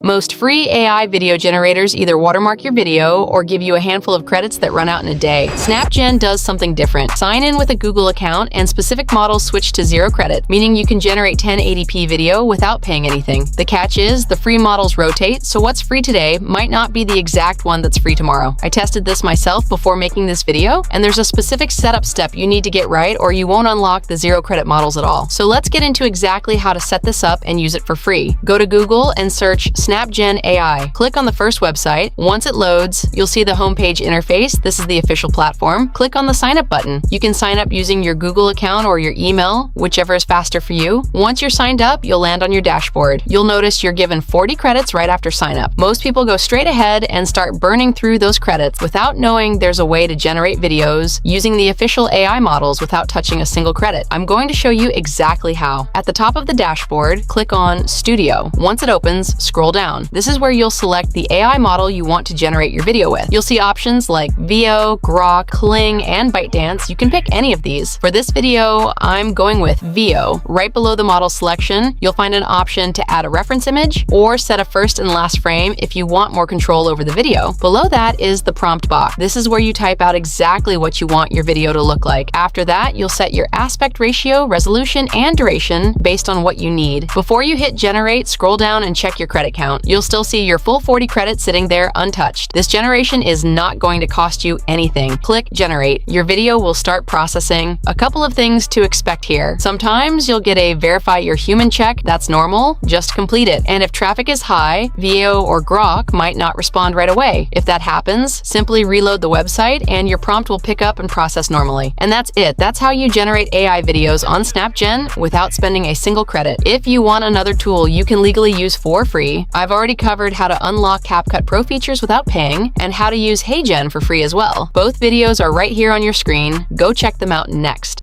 Most free AI video generators either watermark your video or give you a handful of credits that run out in a day. SnapGen does something different. Sign in with a Google account and specific models switch to 0 credit, meaning you can generate 1080p video without paying anything. The catch is the free models rotate, so what's free today might not be the exact one that's free tomorrow. I tested this myself before making this video, and there's a specific setup step you need to get right or you won't unlock the 0 credit models at all. So let's get into exactly how to set this up and use it for free. Go to Google and search SnapGen AI. Click on the first website. Once it loads, you'll see the homepage interface. This is the official platform. Click on the sign up button. You can sign up using your Google account or your email, whichever is faster for you. Once you're signed up, you'll land on your dashboard. You'll notice you're given 40 credits right after sign up. Most people go straight ahead and start burning through those credits without knowing there's a way to generate videos using the official AI models without touching a single credit. I'm going to show you exactly how. At the top of the dashboard, click on Studio. Once it opens, scroll down. This is where you'll select the AI model you want to generate your video with. You'll see options like Veo, Grok, Kling, and ByteDance. You can pick any of these. For this video, I'm going with Veo. Right below the model selection, you'll find an option to add a reference image or set a first and last frame if you want more control over the video. Below that is the prompt box. This is where you type out exactly what you want your video to look like. After that, you'll set your aspect ratio, resolution, and duration based on what you need. Before you hit generate, scroll down and check your credit count. You'll still see your full 40 credits sitting there untouched. This generation is not going to cost you anything. Click generate. Your video will start processing. A couple of things to expect here. Sometimes you'll get a verify your human check. That's normal. Just complete it. And if traffic is high, Veo or Grok might not respond right away. If that happens, simply reload the website and your prompt will pick up and process normally. And that's it. That's how you generate AI videos on SnapGen without spending a single credit. If you want another tool you can legally use for free, I've already covered how to unlock CapCut Pro features without paying and how to use HeyGen for free as well. Both videos are right here on your screen. Go check them out next.